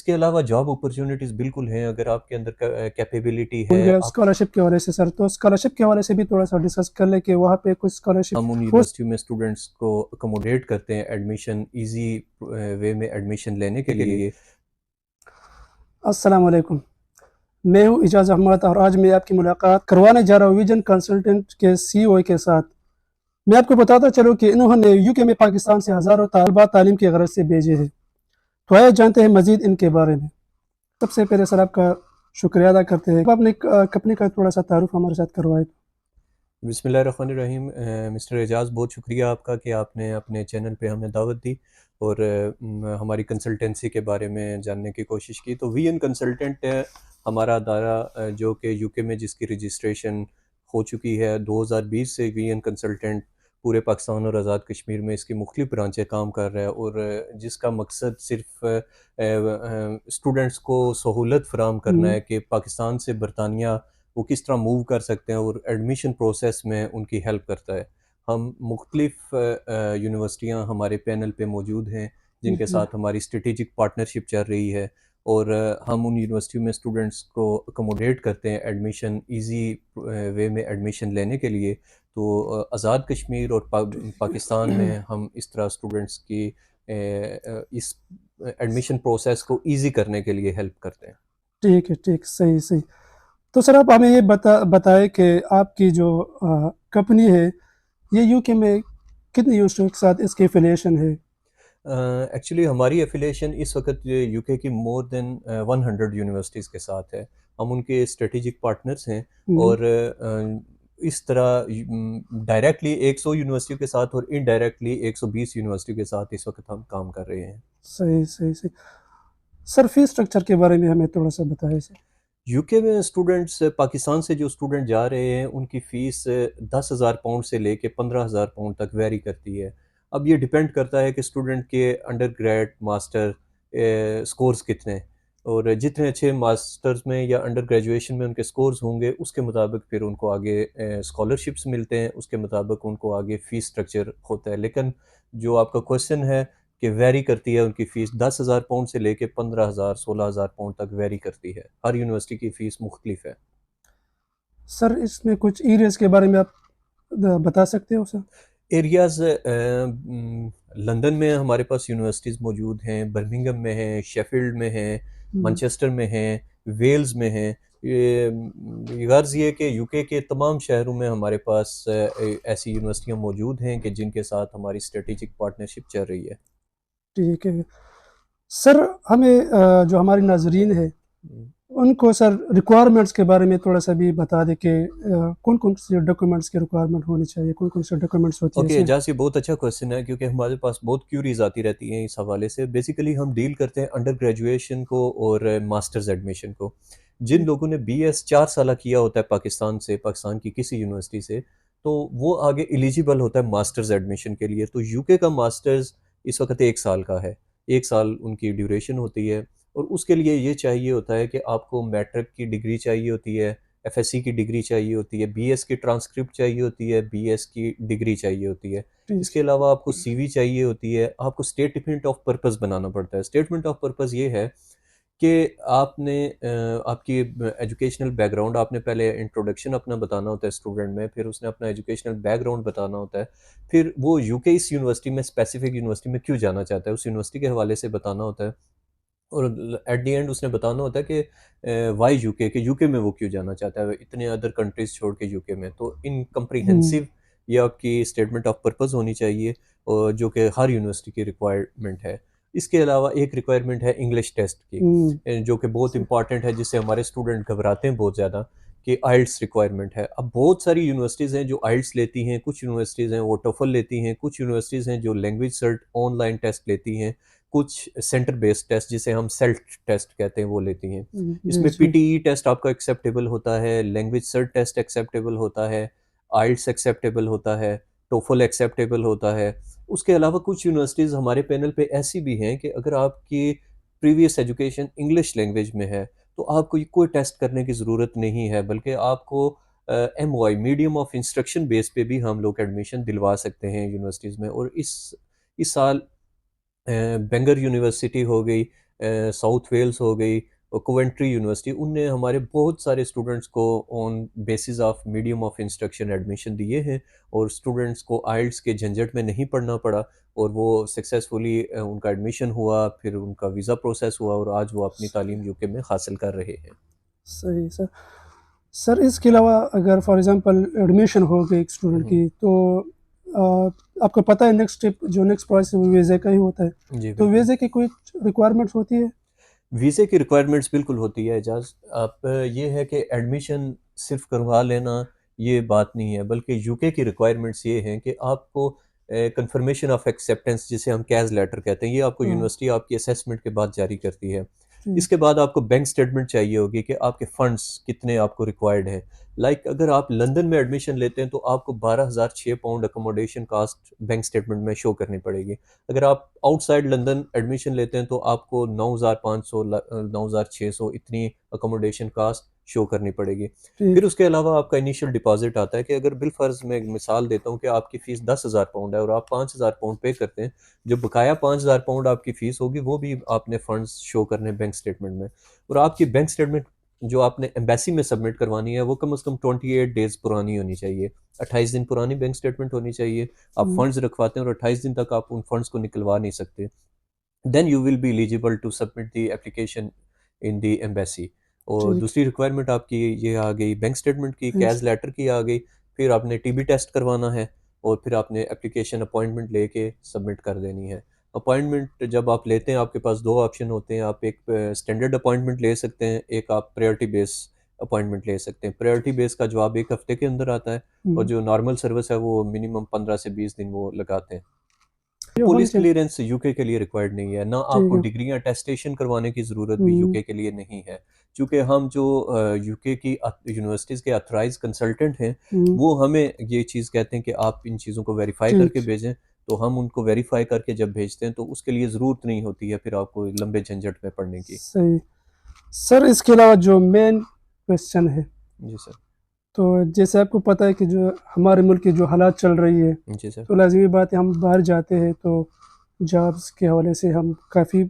इसके अलावा job opportunities बिल्कुल हैं, अगर आपके अंदर कैपेबिलिटी भूल है गया आप। स्कॉलरशिप के हवाले से सर, तो स्कॉलरशिप के हवाले से भी थोड़ा सा डिस्कस कर ले कि वहाँ पे कुछ स्कॉलरशिप हम उन हो। यूनिवर्सिटी में स्टूडेंट्स को अकोमोडेट करते हैं एडमिशन ईजी वे में एडमिशन लेने के लिए। अस्सलाम वालेकुम, मैं हूँ इजाज़ अहमद और आज मैं आपकी मुलाकात करवाने जा रहा हूँ विजन कंसल्टेंट के सीईओ के साथ। मैं आपको बताता चलूँ कि इन्होंने यूके में पाकिस्तान से हज़ारों तलबा तालीम की गरज से भेजे हैं। तो आइए जानते हैं मज़ीद इनके बारे में। सबसे पहले सर आपका शुक्रिया अदा करते हैं, आप अपने कंपनी का थोड़ा सा तारुफ हमारे साथ करवाएं। बिस्मिल्लाहिर्रहमानिर्रहीम। मिस्टर एजाज़, बहुत शुक्रिया आपका कि आपने अपने चैनल पे हमें दावत दी और हमारी कंसल्टेंसी के बारे में जानने की कोशिश की। तो वीएन कंसल्टेंट हमारा अदारा जो कि यूके में जिसकी रजिस्ट्रेशन हो चुकी है 2020 से, वीएन कंसल्टेंट पूरे पाकिस्तान और आज़ाद कश्मीर में इसकी मुख्तलिफ ब्रांचें काम कर रहा है और जिसका मकसद सिर्फ स्टूडेंट्स को सहूलत फ़राहम करना है कि पाकिस्तान से बरतानिया वो किस तरह मूव कर सकते हैं और एडमिशन प्रोसेस में उनकी हेल्प करता है। हम मुख्तलिफ यूनिवर्सिटियाँ हमारे पैनल पे मौजूद हैं जिनके साथ हमारी स्ट्रेटेजिक पार्टनरशिप चल रही है और हम उन यूनिवर्सिटियों में स्टूडेंट्स को अकोमोडेट करते हैं एडमिशन ईजी वे में एडमिशन लेने के लिए। तो आज़ाद कश्मीर और पाकिस्तान में हम इस तरह स्टूडेंट्स की इस एडमिशन प्रोसेस को ईजी करने के लिए हेल्प करते हैं। ठीक है, ठीक, सही सही। तो सर आप हमें ये बताएं कि आपकी जो कंपनी है ये यूके में कितनी यूनिवर्सिटियों के साथ इसकी एफिलिएशन है? एक्चुअली हमारी एफिलिएशन इस वक्त यूके की मोर देन 100 यूनिवर्सिटीज़ के साथ है। हम उनके स्ट्रेटेजिक पार्टनर्स हैं और इस तरह डायरेक्टली 100 यूनिवर्सिटियों के साथ और इनडायरेक्टली 120 यूनिवर्सिटियों के साथ इस वक्त हम काम कर रहे हैं। सही सही सही। सर फीस स्ट्रक्चर के बारे में हमें थोड़ा सा बताएं सर। यूके में स्टूडेंट्स पाकिस्तान से जो स्टूडेंट जा रहे हैं उनकी फ़ीस 10,000 पाउंड से लेके 15,000 पाउंड तक वेरी करती है। अब ये डिपेंड करता है कि स्टूडेंट के अंडर ग्रेड मास्टर स्कोर्स कितने हैं और जितने अच्छे मास्टर्स में या अंडर ग्रेजुएशन में उनके स्कोर्स होंगे उसके मुताबिक फिर उनको आगे स्कॉलरशिप्स मिलते हैं, उसके मुताबिक उनको आगे फ़ीस स्ट्रक्चर होता है। लेकिन जो आपका क्वेश्चन है कि वेरी करती है उनकी फ़ीस 10,000 पाउंड से लेके 15,000 16,000 पाउंड तक वेरी करती है। हर यूनिवर्सिटी की फ़ीस मुख्तलिफ है। सर इसमें कुछ एरियाज के बारे में आप बता सकते हो सर? एरियाज़ लंदन में हमारे पास यूनिवर्सिटीज़ मौजूद हैं, बर्मिंघम में हैं, शेफ़ील्ड में हैं, मैनचेस्टर में हैं, वेल्स में हैं। ये गर्ज़ ये कि यूके के तमाम शहरों में हमारे पास ऐसी यूनिवर्सिटियाँ मौजूद हैं कि जिनके साथ हमारी स्ट्रेटेजिक पार्टनरशिप चल रही है। ठीक है सर, हमें जो हमारे नाजरीन है उनको सर रिक्वायरमेंट्स के बारे में थोड़ा सा भी बता दें कि कौन कौन से डॉक्यूमेंट्स की रिक्वायरमेंट होनी चाहिए, कौन कौन से डॉक्यूमेंट्स होती है ओके, इसमें? एजाज ये बहुत अच्छा क्वेश्चन है क्योंकि हमारे पास बहुत क्यूरीज आती रहती हैं इस हवाले से। बेसिकली हम डील करते हैं अंडर ग्रेजुएशन को और मास्टर्स एडमिशन को। जिन लोगों ने बीएस 4 साल किया होता है पाकिस्तान से, पाकिस्तान की किसी यूनिवर्सिटी से, तो वो आगे एलिजिबल होता है मास्टर्स एडमिशन के लिए। तो यूके का मास्टर्स इस वक्त 1 साल का है, 1 साल उनकी ड्यूरेशन होती है और उसके लिए ये चाहिए होता है कि आपको मैट्रिक की डिग्री चाहिए होती है, एफएससी की डिग्री चाहिए होती है, बीएस की ट्रांसक्रिप्ट चाहिए होती है, बीएस की डिग्री चाहिए होती है। ठीक। इसके अलावा आपको सीवी चाहिए होती है, आपको स्टेटमेंट ऑफ पर्पस बनाना पड़ता है। स्टेटमेंट ऑफ पर्पस ये है कि आपने आपकी एजुकेशनल बैकग्राउंड, आपने पहले इंट्रोडक्शन अपना बताना होता है स्टूडेंट में, फिर उसने अपना एजुकेशनल बैकग्राउंड बताना होता है, फिर वो यूके इस यूनिवर्सिटी में स्पेसिफिक यूनिवर्सिटी में क्यों जाना चाहता है उस यूनिवर्सिटी के हवाले से बताना होता है और एट द एंड उसने बताना होता है कि वाई यूके, कि यूके में वो क्यों जाना चाहता है इतने अदर कंट्रीज छोड़ के यूके में। तो इन कम्प्रीहेंसिव ये आपकी स्टेटमेंट ऑफ पर्पस होनी चाहिए और जो कि हर यूनिवर्सिटी की रिक्वायरमेंट है। इसके अलावा एक रिक्वायरमेंट है इंग्लिश टेस्ट की, जो कि बहुत इंपॉर्टेंट है, जिससे हमारे स्टूडेंट घबराते हैं बहुत ज़्यादा कि आइल्स रिक्वायरमेंट है। अब बहुत सारी यूनिवर्सिटीज़ हैं जो आइल्स लेती हैं, कुछ यूनिवर्सिटीज़ हैं वो टोफल लेती हैं, कुछ यूनिवर्सिटीज़ हैं जो लैंग्वेज सर्ट ऑनलाइन टेस्ट लेती हैं, कुछ सेंटर बेस्ड टेस्ट जिसे हम सेल्फ टेस्ट कहते हैं वो लेती हैं। जी इसमें जी। पीटीई टेस्ट आपका एक्सेप्टेबल होता है, लैंग्वेज सर्च टेस्ट एक्सेप्टेबल होता है, आइल्स एक्सेप्टेबल होता है, टोफल एक्सेप्टेबल होता है। उसके अलावा कुछ यूनिवर्सिटीज़ हमारे पैनल पे ऐसी भी हैं कि अगर आपकी प्रीवियस एजुकेशन इंग्लिश लैंग्वेज में है तो आपको ये कोई टेस्ट करने की ज़रूरत नहीं है, बल्कि आपको MOI medium of instruction base पे भी हम लोग एडमिशन दिलवा सकते हैं यूनिवर्सिटीज़ में। और इस साल बेंगर यूनिवर्सिटी हो गई, साउथ वेल्स हो गई और कोवेंट्री यूनिवर्सिटी, उनने हमारे बहुत सारे स्टूडेंट्स को on basis of medium of instruction admission दिए हैं, और स्टूडेंट्स को आइल्स के झंझट में नहीं पढ़ना पड़ा, और वो सक्सेसफुली उनका एडमिशन हुआ, फिर उनका वीज़ा प्रोसेस हुआ, और आज वो अपनी तालीम यूके में हासिल कर रहे हैं। सही सर। सर इसके अलावा अगर फॉर एग्ज़ाम्पल एडमिशन हो गई एक स्टूडेंट हम्म, की, तो आपको पता है नेक्स्ट स्टेप जो नेक्स्ट प्रोसेस है वो वीज़े का ही होता है। जी तो बिल्कुल। वीज़े की कोई रिक्वायरमेंट्स होती है? वीज़े की रिक्वायरमेंट्स बिल्कुल होती है एजाज। आप ये है कि एडमिशन सिर्फ करवा लेना ये बात नहीं है, बल्कि यूके की रिक्वायरमेंट्स ये हैं कि आपको कंफर्मेशन ऑफ एक्सेप्टेंस, जिसे हम कैज़ लेटर कहते हैं, ये आपको हाँ, यूनिवर्सिटी आपकी असेसमेंट के बाद जारी करती है। जी, इसके बाद आपको बैंक स्टेटमेंट चाहिए होगी कि आपके फंड्स कितने आपको रिक्वायर्ड हैं। लाइक अगर आप लंदन में एडमिशन लेते हैं तो आपको 12,006 pound accommodation cost bank statement में शो करनी पड़ेगी। अगर आप आउटसाइड लंदन एडमिशन लेते हैं तो आपको 9,500 9,600 इतनी अकोमोडेशन कास्ट शो करनी पड़ेगी। ठीक। फिर उसके अलावा आपका इनिशियल डिपॉजिट आता है कि अगर बिलफर्ज मैं एक मिसाल देता हूँ कि आपकी फ़ीस 10,000 पाउंड है और आप 5,000 पाउंड पे करते हैं, जो बकाया 5,000 पाउंड आपकी फ़ीस होगी वो भी आपने फंड्स शो करने हैं बैंक स्टेटमेंट में। और आपकी बैंक स्टेटमेंट जो आपने एम्बेसी में सबमिट करवानी है वो कम से कम 28 डेज़ पुरानी होनी चाहिए। 28 दिन पुरानी बैंक स्टेटमेंट होनी चाहिए। आप हुँ, फंड्स रखवाते हैं और 28 दिन तक आप उन फंड्स को निकलवा नहीं सकते। Then you will be eligible to submit the application in the embassy. और ठीक। दूसरी रिक्वायरमेंट आपकी ये आ गई बैंक स्टेटमेंट की, यस, कैश लेटर की आ गई। फिर आपने टीबी टेस्ट करवाना है, और फिर आपने एप्लीकेशन अपॉइंटमेंट लेके सबमिट कर देनी है। अपॉइंटमेंट जब आप लेते हैं आपके पास दो ऑप्शन होते हैं, आप एक स्टैंडर्ड अपॉइंटमेंट ले सकते हैं, एक आप प्रायोरिटी बेस अपॉइंटमेंट ले सकते हैं। प्रायोरिटी बेस का जवाब एक हफ्ते के अंदर आता है, और हुँ, जो नॉर्मल सर्विस है वो मिनिमम 15 से 20 दिन वो लगाते हैं। ये होनी पुलिस चाहिए। क्लियरेंस यूके के लिए रिक्वायर्ड नहीं है, ना ठीक आपको है। डिग्री अटेस्टेशन करवाने की ज़रूरत भी हुँ, यूके के लिए नहीं है। चूँकि हम जो यूके की यूनिवर्सिटीज़ के ऑथराइज़्ड कंसल्टेंट हैं, हुँ, वो हमें ये चीज़ कहते हैं कि आप इन चीज़ों को वेरीफ़ाई करके ठीक, भेजें, तो हम उनको वेरीफ़ाई करके जब भेजते हैं तो उसके लिए ज़रूरत नहीं होती है फिर आपको लंबे झंझट में पड़ने की। सही। सर इसके अलावा जो मेन क्वेश्चन है, जी सर। तो जैसे आपको पता है कि जो हमारे मुल्क की जो हालात चल रही है, जी सर। तो लाज़मी बात है हम बाहर जाते हैं तो जॉब्स के हवाले से हम काफ़ी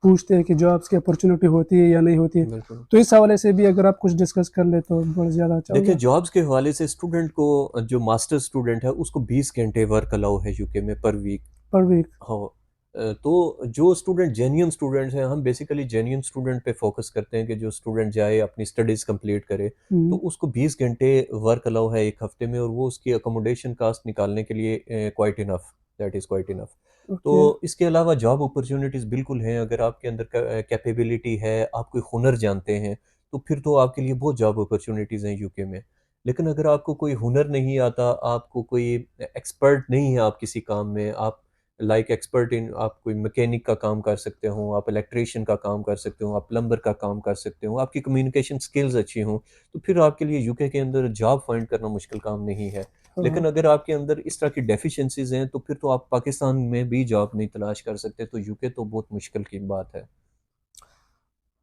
पूछते हैं कि जॉब्स की अपॉर्चुनिटी होती है या नहीं होती है। बिल्कुल। तो इस हवाले से भी अगर आप कुछ डिस्कस कर लें तो बहुत ज़्यादा अच्छा देखिए होगा। जॉब्स के हवाले से स्टूडेंट को, जो मास्टर स्टूडेंट है उसको 20 घंटे वर्क अलाउ है यूके में पर वीक। पर वीक। हाँ। तो जो स्टूडेंट जेन्युइन स्टूडेंट्स हैं, हम बेसिकली जेन्युइन स्टूडेंट पे फोकस करते हैं कि जो स्टूडेंट जाए अपनी स्टडीज़ कंप्लीट करे, तो हुँ, उसको 20 घंटे वर्क अलाउ है एक हफ्ते में, और वो उसकी अकोमोडेशन कास्ट निकालने के लिए quite enough, that is quite enough. Okay. तो इसके अलावा जॉब अपॉर्चुनिटीज़ बिल्कुल हैं, अगर आपके अंदर कैपेबिलिटी है, आप कोई हुनर जानते हैं, तो फिर तो आपके लिए बहुत जॉब अपॉर्चुनिटीज़ हैं यूके में। लेकिन अगर आपको कोई हुनर नहीं आता, आपको कोई एक्सपर्ट नहीं है आप किसी काम में, आप लाइक एक्सपर्ट इन, आप कोई मैकेनिक का काम कर सकते हो, आप इलेक्ट्रीशियन का काम कर सकते हो, आप प्लम्बर का काम कर सकते हो, आपकी कम्युनिकेशन स्किल्स अच्छी हों, तो फिर आपके लिए यूके के अंदर जॉब फाइंड करना मुश्किल काम नहीं है। हाँ, लेकिन अगर आपके अंदर इस तरह की डेफिशिएंसीज़ हैं, तो फिर तो आप पाकिस्तान में भी जॉब नहीं तलाश कर सकते, तो यूके तो बहुत मुश्किल की बात है।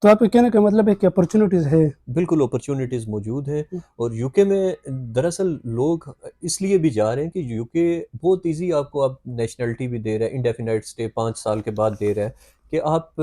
तो आपके कहने का मतलब है कि अपॉर्चुनिटीज़ है। बिल्कुल अपॉर्च्युनिटीज़ मौजूद हैं, और यूके में दरअसल लोग इसलिए भी जा रहे हैं कि यूके बहुत ईज़ी आपको अब नेशनैलिटी भी दे रहा है, इंडेफिनाइट स्टे 5 साल के बाद दे रहा है कि आप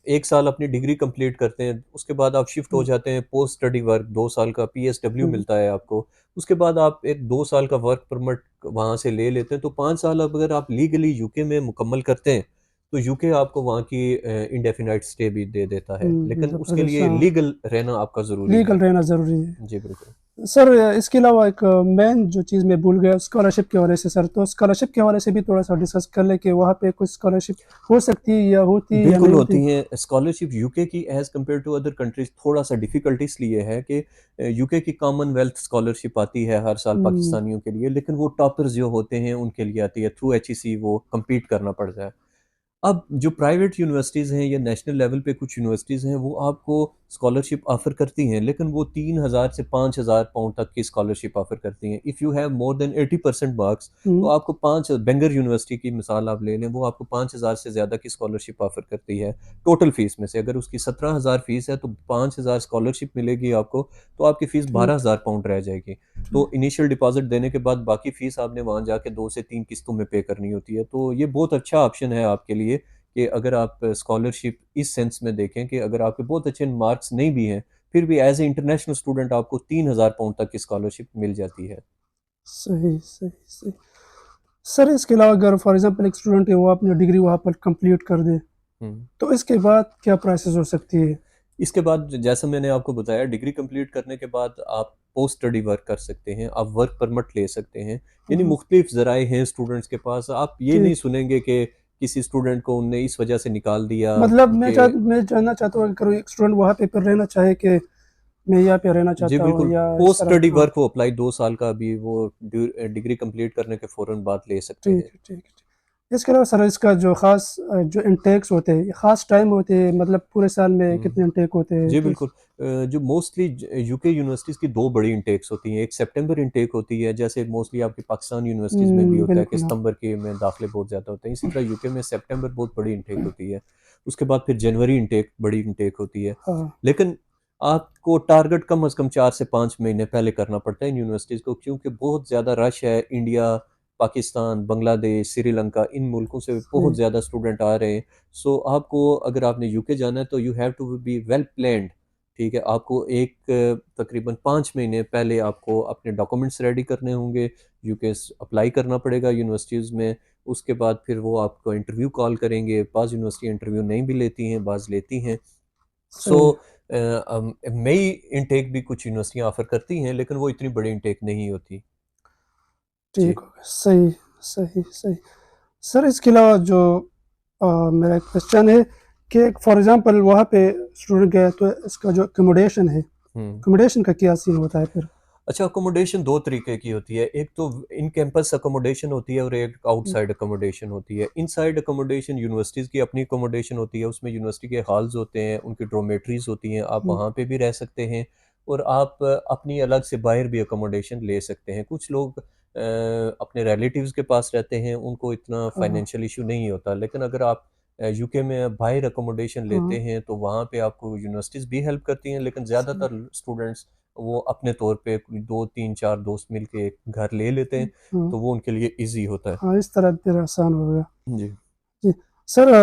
1 साल अपनी डिग्री कंप्लीट करते हैं, उसके बाद आप शिफ्ट हो हुँ, जाते हैं पोस्ट स्टडी वर्क, 2 साल का पीएसडब्ल्यू हुँ, मिलता है आपको। उसके बाद आप एक 2 साल का वर्क परमिट वहाँ से ले लेते हैं, तो 5 साल अब अगर आप लीगली यूके में मुकम्मल करते हैं, तो यूके आपको वहाँ की इंडेफिनाइट स्टे भी दे देता है, हुँ, लेकिन उसके ज़बरदस्त लिए हाँ, लीगल रहना आपका ज़रूरी लीगल है। रहना ज़रूरी है। जी, बिल्कुल। सर इसके अलावा एक मेन जो चीज़ मैं भूल गया स्कॉलरशिप के हवाले से सर, तो स्कॉलरशिप के हवाले से भी थोड़ा-सा डिस्कस कर लें कि वहाँ पे कुछ स्कॉलरशिप हो सकती है या होती है या बिल्कुल नहीं होती? होती हैं, स्कॉलरशिप यूके की as compare to other countries थोड़ा-सा डिफ़िकल्ट इसलिए है कि यूके की कॉमनवेल्थ स्कॉलरशिप आती है हर साल हुँ, पाकिस्तानियों के लिए, लेकिन वो टॉपर्स जो होते हैं उनके लिए आती है, थ्रू एचईसी वो कम्पीट करना पड़ता है। अब जो प्राइवेट यूनिवर्सिटीज़ हैं या नेशनल लेवल पे कुछ यूनिवर्सिटीज़ हैं, वो आपको स्कॉलरशिप ऑफ़र करती हैं, लेकिन वो 3,000 से 5,000 पाउंड तक की स्कॉलरशिप ऑफ़र करती हैं। If you have more than 80% marks, तो हुँ, आपको 5 बेंगर यूनिवर्सिटी की मिसाल आप ले लें, वो आपको 5,000 से ज़्यादा की स्कॉलरशिप ऑफ़र करती है, टोटल फ़ीस में से। अगर उसकी 17,000 फ़ीस है, तो 5,000 स्कॉलरशिप मिलेगी आपको, तो आपकी फ़ीस ठीक, 12,000 पाउंड रह जाएगी। ठीक, तो इनिशियल डिपॉज़िट देने के बाद बाकी फ़ीस आपने वहाँ जाके 2 से 3 किस्तों में पे करनी होती है। तो ये बहुत अच्छा ऑप्शन है आपके लिए कि अगर आप स्कॉलरशिप इस सेंस में देखें कि अगर आपके बहुत अच्छे मार्क्स नहीं भी हैं, फिर भी एज ए इंटरनेशनल स्टूडेंट आपको 3,000 पाउंड तक की स्कॉलरशिप मिल जाती है। सही सही सही। सर इसके अलावा अगर फॉर एग्जांपल एक स्टूडेंट है वो अपनी डिग्री वहाँ पर कंप्लीट कर दे हम्म। तो इसके बाद क्या प्रोसेस हो सकती है? इसके बाद जैसा मैंने आपको बताया, डिग्री कंप्लीट करने के बाद आप पोस्ट स्टडी वर्क कर सकते हैं, आप वर्क परमिट ले सकते हैं। यानी हाँ, मुख्तलिफ ज़राए हैं स्टूडेंट्स के पास। आप ये नहीं ठीक। सुनेंगे कि किसी स्टूडेंट को उनने इस वजह से निकाल दिया मतलब कि। मैं जानना चाहता हूँ अगर एक स्टूडेंट वहाँ पे रहना चाहे कि मैं यहाँ पे रहना जी चाहता हूँ बिल्कुल, या इस पोस्ट तरह स्टडी हाँ। वर्क वो अप्लाई 2 साल का अभी वो डिग्री कंप्लीट करने के फ़ौरन बाद ले सकते ठीक हैं। है ठीक है ठीक। इसके अलावा सर इसका जो खास जो इंटेक्स होते हैं खास टाइम होते हैं मतलब पूरे साल में हम्म। कितने इंटेक होते हैं जी तो बिल्कुल। जो मोस्टली यूके यूनिवर्सिटीज़ की दो बड़ी इंटेक्स होती हैं। एक सितंबर इंटेक होती है, जैसे मोस्टली आपकी पाकिस्तान यूनिवर्सिटीज़ में भी होता है कि बिल्कुल हाँ। सितंबर के में दाखिले बहुत ज़्यादा होते हैं। इसी तरह यूके में सितंबर बहुत बड़ी इंटेक होती है। उसके बाद फिर जनवरी इंटेक बड़ी इंटेक होती है। हाँ लेकिन आपको टारगेट कम अज़ कम 4 से 5 महीने पहले करना पड़ता है इन यूनिवर्सिटीज़ को, क्योंकि बहुत ज़्यादा रश है। इंडिया, पाकिस्तान, बांग्लादेश, श्रीलंका, इन मुल्कों से बहुत सही ज़्यादा स्टूडेंट आ रहे हैं। सो आपको अगर आपने यूके जाना है तो you have to be well planned. ठीक है, आपको एक तकरीबन 5 महीने पहले आपको अपने डॉक्यूमेंट्स रेडी करने होंगे। यूके अप्लाई करना पड़ेगा यूनिवर्सिटीज़ में। उसके बाद फिर वो आपको इंटरव्यू कॉल करेंगे। बाज़ यूनिवर्सिटी इंटरव्यू नहीं भी लेती हैं, बाज़ लेती हैं। सो सही मई इनटेक भी कुछ यूनिवर्सिटियाँ ऑफ़र करती हैं, लेकिन वो इतनी बड़ी इनटेक नहीं होती। जी। ठीक हो गया सही सही सही। सर इसके अलावा जो मेरा क्वेश्चन है कि फॉर एग्जांपल वहाँ पे स्टूडेंट गया तो इसका जो अकोमोडेशन है हुँ। अकोमोडेशन का क्या सीन होता है फिर? अच्छा, अकोमोडेशन 2 तरीके की होती है। एक तो इन कैंपस अकोमोडेशन होती है और एक आउटसाइड अकोमोडेशन होती है। इनसाइड अकोमोडेशन यूनिवर्सिटीज़ की अपनी अकोमोडेशन होती है, उसमें यूनिवर्सिटी के हॉल्स होते हैं, उनकी डॉर्मेटरीज़ होती हैं, आप हम्म, वहाँ पे भी रह सकते हैं और आप अपनी अलग से बाहर भी अकोमोडेशन ले सकते हैं। कुछ लोग अपने रिलेटिव्स के पास रहते हैं, उनको इतना हाँ फाइनेंशियल इश्यू नहीं होता। लेकिन अगर आप यूके में बाहर अकोमोडेशन हाँ लेते हैं, तो वहाँ पे आपको यूनिवर्सिटीज़ भी हेल्प करती हैं, लेकिन सही, ज़्यादातर स्टूडेंट्स वो अपने तौर पे कोई 2, 3, 4 दोस्त मिल के एक घर ले लेते हैं, हाँ तो वो उनके लिए ईज़ी होता है। हाँ इस तरह फिर आसान हो गया। जी। जी सर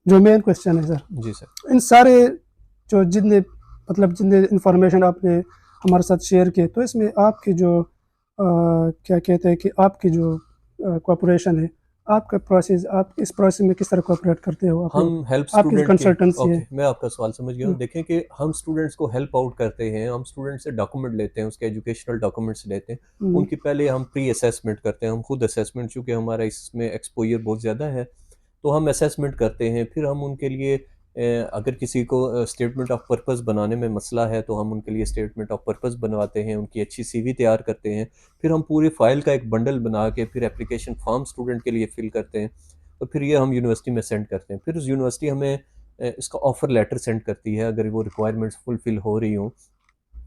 जो मेन क्वेश्चन है सर जी सर। इन सारे जो जितने मतलब जितने इंफॉर्मेशन आपने हमारे साथ शेयर किए तो इसमें आपकी जो क्या कहते हैं कि आपकी जो कॉपरेशन है आपका प्रोसेस आप इस प्रोसेस में किस तरह कॉपरेट करते हो आप हम लोग हेल्प आपकी जो स्टूडेंट के। कंसल्टेंसी है? ओके, मैं आपका सवाल समझ गया हूँ। हम्म, देखें कि हम स्टूडेंट्स को हेल्प आउट करते हैं, हम स्टूडेंट से डॉक्यूमेंट लेते हैं, उसके एजुकेशनल डॉक्यूमेंट्स लेते हैं। हम्म, उनकी पहले हम प्री असेसमेंट करते हैं, हम खुद असेसमेंट, चूँकि हमारा इसमें एक्सपोज़र बहुत ज़्यादा है, तो हम असेसमेंट करते हैं। फिर हम उनके लिए अगर किसी को स्टेटमेंट ऑफ पर्पज़ बनाने में मसला है, तो हम उनके लिए स्टेटमेंट ऑफ पर्पज़ बनवाते हैं, उनकी अच्छी सीवी तैयार करते हैं। फिर हम पूरी फ़ाइल का एक बंडल बना के फिर एप्लीकेशन फ़ॉर्म स्टूडेंट के लिए फ़िल करते हैं। तो फिर ये हम यूनिवर्सिटी में सेंड करते हैं। फिर उस यूनिवर्सिटी हमें इसका ऑफ़र लेटर सेंड करती है, अगर वो रिक्वायरमेंट्स फुलफ़िल हो रही हों।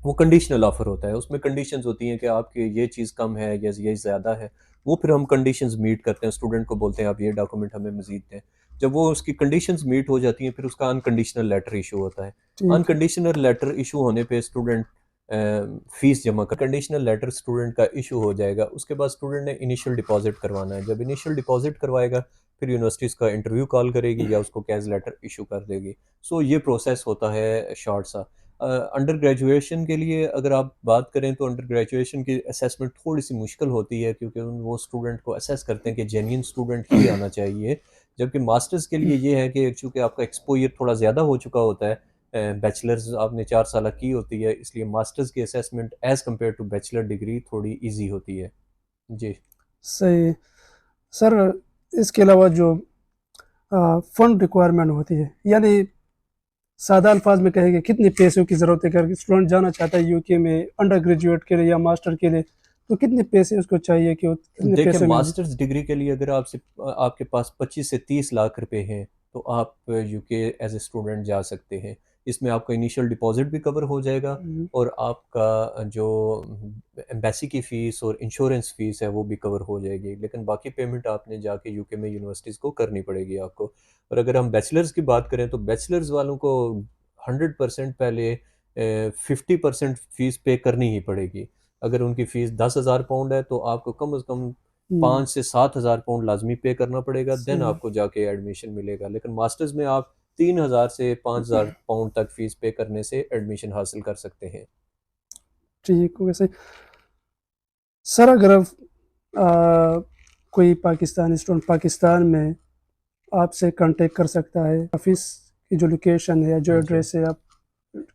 वो कंडीशनल ऑफ़र होता है, उसमें कंडीशंस होती हैं कि आपकी ये चीज़ कम है या ये ज़्यादा है। वो फिर हम कंडीशंस मीट करते हैं, स्टूडेंट को बोलते हैं आप ये डॉक्यूमेंट हमें मज़ीद दें। जब वो उसकी कंडीशंस मीट हो जाती हैं, फिर उसका अनकंडीशनल लेटर इश्यू होता है। ठीक है अनकंडीशनल लेटर इश्यू होने पे स्टूडेंट फ़ीस जमा कर, कंडीशनल लेटर स्टूडेंट का इश्यू हो जाएगा, उसके बाद स्टूडेंट ने इनिशियल डिपॉज़िट करवाना है। जब इनिशियल डिपॉज़िट करवाएगा, फिर यूनिवर्सिटी उसका इंटरव्यू कॉल करेगी या उसको कैश लेटर इश्यू कर देगी। सो ये प्रोसेस होता है शॉर्ट सा। अंडर ग्रेजुएशन के लिए अगर आप बात करें, तो अंडर ग्रेजुएशन की असेसमेंट थोड़ी-सी मुश्किल होती है, क्योंकि वो स्टूडेंट को असेस करते हैं कि जेन्युइन स्टूडेंट ही आना चाहिए। जबकि मास्टर्स के लिए ये है कि चूँकि आपका एक्सपोज़र थोड़ा ज़्यादा हो चुका होता है, बैचलर्स आपने 4 साल की होती है, इसलिए मास्टर्स की assessment as compare to bachelor degree थोड़ी ईज़ी होती है। जी। सही। सर इसके अलावा जो फंड रिक्वायरमेंट होती है यानी सादा अल्फाज में कहेंगे कितने पैसों की ज़रूरत है अगर स्टूडेंट जाना चाहता है यूके में अंडर ग्रेजुएट के लिए या मास्टर के लिए तो कितने पैसे उसको चाहिए कि वो कितने देखिए, पैसे में मास्टर्स डिग्री के लिए अगर आपके पास 25 से 30 लाख रुपए हैं, तो आप यूके एज़ ए स्टूडेंट जा सकते हैं। इसमें आपका इनिशियल डिपॉज़िट भी कवर हो जाएगा हम्म, और आपका जो एम्बेसी की फ़ीस और इंश्योरेंस फ़ीस है, वो भी कवर हो जाएगी। लेकिन बाकी पेमेंट आपने जाके यूके में यूनिवर्सिटीज़ को करनी पड़ेगी आपको। और अगर हम बैचलर्स की बात करें, तो बैचलर्स वालों को 100% पहले 50% फ़ीस पे करनी ही पड़ेगी। अगर उनकी फ़ीस 10,000 पाउंड है, तो आपको कम से कम 5 से 7,000 पाउंड लाजमी पे करना पड़ेगा, देन सही। आपको जाके एडमिशन मिलेगा। लेकिन मास्टर्स में आप 3,000 से 5,000 पाउंड तक फीस पे करने से एडमिशन हासिल कर सकते हैं। ठीक, वैसे सर अगर कोई पाकिस्तानी स्टूडेंट पाकिस्तान में आपसे कांटेक्ट कर सकता है, ऑफिस की जो लोकेशन है या जो जी। एड्रेस है, आप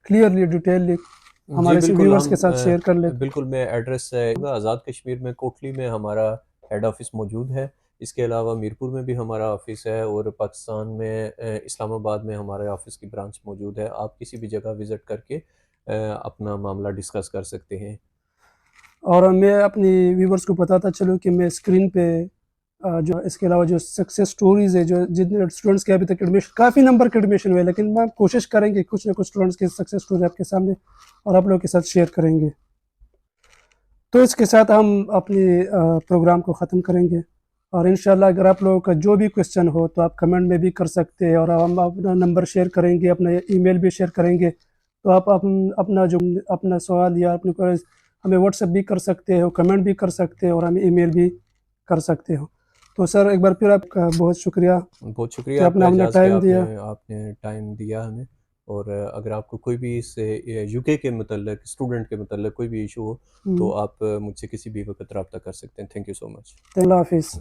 क्लियरली डिटेल जी, हमारे बिल्कुल व्यूवर्स हम के साथ शेयर कर लेते। बिल्कुल मैं एड्रेस आज़ाद कश्मीर में कोटली में हमारा हेड ऑफ़िस मौजूद है। इसके अलावा मीरपुर में भी हमारा ऑफ़िस है और पाकिस्तान में इस्लामाबाद में हमारे ऑफ़िस की ब्रांच मौजूद है। आप किसी भी जगह विज़िट करके अपना मामला डिस्कस कर सकते हैं। और मैं अपनी व्यूवर्स को बताता चलूँ कि मैं स्क्रीन पे जो इसके अलावा जो सक्सेस स्टोरीज़ है, जो जितने स्टूडेंट्स के अभी तक एडमिशन, काफ़ी नंबर के एडमिशन हुए, लेकिन मैं कोशिश करेंगे कुछ ना कुछ स्टूडेंट्स की सक्सेस स्टोरी आपके सामने और आप लोगों के साथ शेयर करेंगे। तो इसके साथ हम अपनी प्रोग्राम को ख़त्म करेंगे और इंशाल्लाह अगर आप लोगों का जो भी क्वेश्चन हो तो आप कमेंट में भी कर सकते हैं और हम अपना नंबर शेयर करेंगे, अपना ईमेल भी शेयर करेंगे। तो आप अपना जो अपना सवाल या अपनी कोई हमें व्हाट्सएप भी कर सकते हो, कमेंट भी कर सकते हो और हमें ईमेल भी कर सकते हो। तो सर एक बार फिर आपका बहुत शुक्रिया बहुत कि शुक्रिया आपने आपका अपना एजाज़ कि टाइम आपने दिया। आपने टाइम दिया हमें। और अगर आपको कोई भी इससे यूके के मतलब स्टूडेंट के मतलब कोई भी इशू हो तो थैंक आप मुझसे किसी भी वक्त रब्ता कर सकते हैं। Thank you so much. अल्लाह हाफिज़।